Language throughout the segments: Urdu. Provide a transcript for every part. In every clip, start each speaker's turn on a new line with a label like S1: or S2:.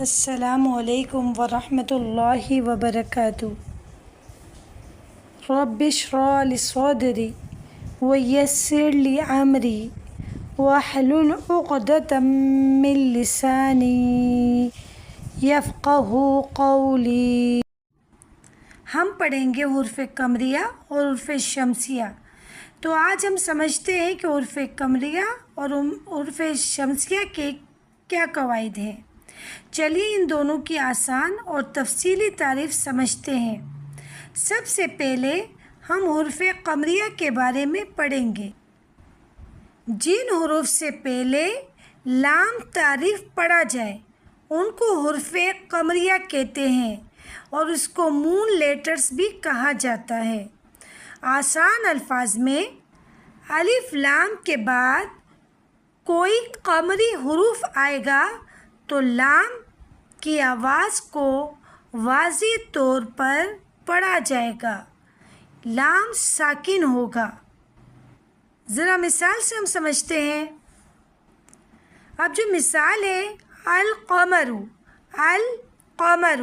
S1: السلام علیکم ورحمۃ اللہ وبرکاتہ۔ رب اشرح لی صدری ویسر لی امری واحلل عقدۃ من لسانی یفقہوا قولی۔ ہم پڑھیں گے حروف قمریہ اور حروف شمسیہ۔ تو آج ہم سمجھتے ہیں کہ حروف قمریہ اور حروف شمسیہ کے کیا قواعد ہیں۔ چلیے ان دونوں کی آسان اور تفصیلی تعریف سمجھتے ہیں۔ سب سے پہلے ہم حروف قمریہ کے بارے میں پڑھیں گے۔ جن حروف سے پہلے لام تعریف پڑھا جائے ان کو حروف قمریہ کہتے ہیں اور اس کو مون لیٹرز بھی کہا جاتا ہے۔ آسان الفاظ میں الف لام کے بعد کوئی قمری حروف آئے گا تو لام کی آواز کو واضح طور پر پڑھا جائے گا، لام ساکن ہوگا۔ ذرا مثال سے ہم سمجھتے ہیں۔ اب جو مثال ہے القمر، القمر،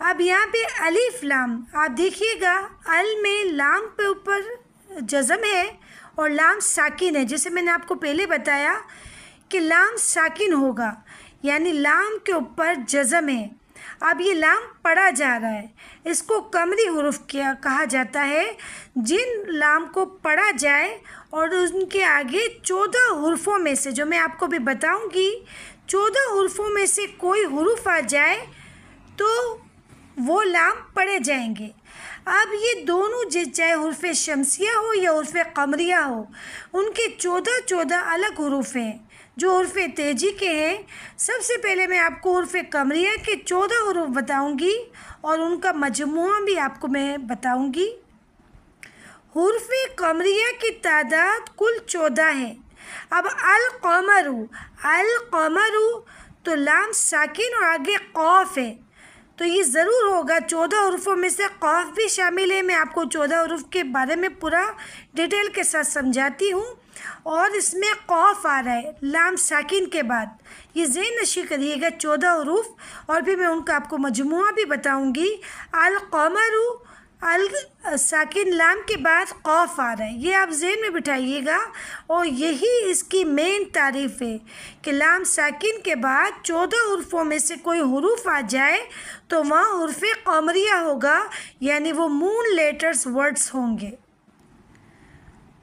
S1: اب یہاں پہ الف لام آپ دیکھیے گا، ال میں لام پہ اوپر جزم ہے اور لام ساکن ہے۔ جیسے میں نے آپ کو پہلے بتایا کہ لام ساکن ہوگا، یعنی لام کے اوپر جزم ہے۔ اب یہ لام پڑھا جا رہا ہے، اس کو قمری حروف کہا جاتا ہے۔ جن لام کو پڑھا جائے اور ان کے آگے 14 حروفوں میں سے، جو میں آپ کو بھی بتاؤں گی، 14 حروفوں میں سے کوئی حروف آ جائے تو وہ لام پڑھے جائیں گے۔ اب یہ دونوں چاہے حروف شمسیہ ہو یا حروف قمریہ ہو، ان کے 14 الگ حروف ہیں جو حروف تہجی کے ہیں۔ سب سے پہلے میں آپ کو حروف قمریہ کے 14 حروف بتاؤں گی اور ان کا مجموعہ بھی آپ کو میں بتاؤں گی۔ حروف قمریہ کی تعداد کل 14 ہے۔ اب القمر، القمر تو لام ساکن اور آگے قاف ہے، تو یہ ضرور ہوگا 14 حروفوں میں سے قاف بھی شامل ہے۔ میں آپ کو 14 حروف کے بارے میں پورا ڈیٹیل کے ساتھ سمجھاتی ہوں، اور اس میں قاف آ رہا ہے لام ساکن کے بعد، یہ ذہن نشی کریے گا 14 حروف، اور پھر میں ان کا آپ کو مجموعہ بھی بتاؤں گی۔ القمر، ساکن لام کے بعد قاف آ رہا ہے، یہ آپ ذہن میں بٹھائیے گا، اور یہی اس کی مین تعریف ہے کہ لام ساکن کے بعد 14 حروفوں میں سے کوئی حروف آ جائے تو وہاں حروف قمریہ ہوگا، یعنی وہ مون لیٹرز ورڈز ہوں گے۔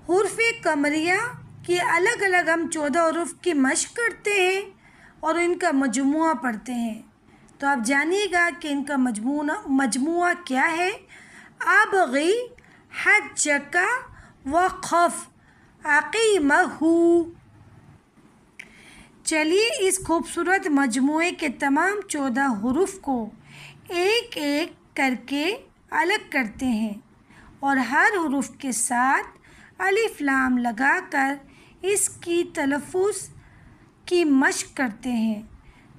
S1: حروف قمریہ کی الگ الگ ہم 14 حروف کی مشق کرتے ہیں اور ان کا مجموعہ پڑھتے ہیں۔ تو آپ جانیے گا کہ ان کا مجموعہ کیا ہے۔ ابغی حجک وقف عقیمہ۔ چلیے اس خوبصورت مجموعے کے تمام 14 حروف کو ایک ایک کر کے الگ کرتے ہیں اور ہر حروف کے ساتھ الف لام لگا کر اس کی تلفظ کی مشق کرتے ہیں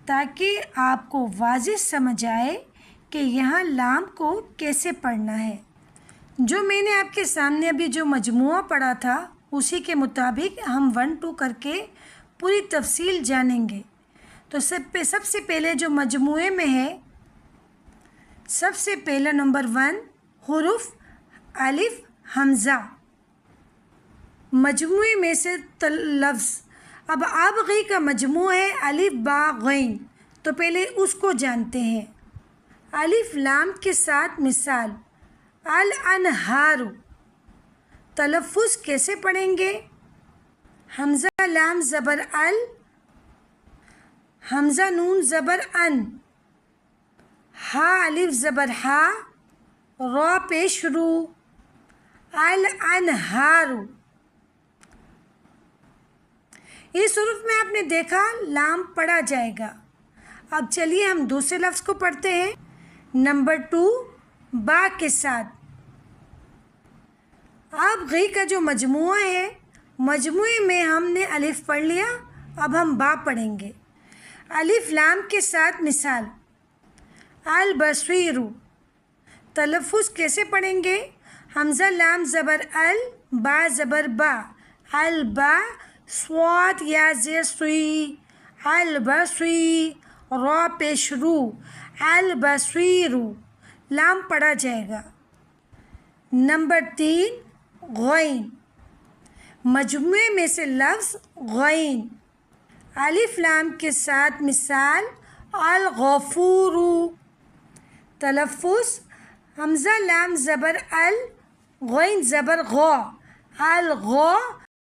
S1: تاکہ آپ کو واضح سمجھ آئے کہ یہاں لام کو کیسے پڑھنا ہے۔ جو میں نے آپ کے سامنے ابھی جو مجموعہ پڑھا تھا اسی کے مطابق ہم 1 2 کر کے پوری تفصیل جانیں گے۔ تو سب سے پہلے جو مجموعے میں ہے، سب سے پہلا نمبر 1 حروف الف حمزہ، مجموعے میں سے لفظ۔ اب ابغی کا مجموعہ ہے الف با غین، تو پہلے اس کو جانتے ہیں۔ الف لام کے ساتھ مثال الانہار، تلفظ کیسے پڑھیں گے؟ حمزہ لام زبر ال، حمزہ نون زبر ان، ہا الف زبر ہا، را پیش رو، الانہار۔ اس حروف میں آپ نے دیکھا لام پڑھا جائے گا۔ اب چلیے ہم دوسرے لفظ کو پڑھتے ہیں۔ نمبر 2 با کے ساتھ۔ اب غی کا جو مجموعہ ہے، مجموعے میں ہم نے الف پڑھ لیا، اب ہم با پڑھیں گے۔ الف لام کے ساتھ مثال البصیر، تلفظ کیسے پڑھیں گے؟ حمزہ لام زبر ال، با زبر با، البا، صاد یا زیر سوئی، البصری، را پیش رو، البصیر، لام پڑھا جائے گا۔ نمبر 3 غین، مجموعے میں سے لفظ غین، الف لام کے ساتھ مثال الغفور، تلفظ حمزہ لام زبر ال، غین زبر غا، الغا،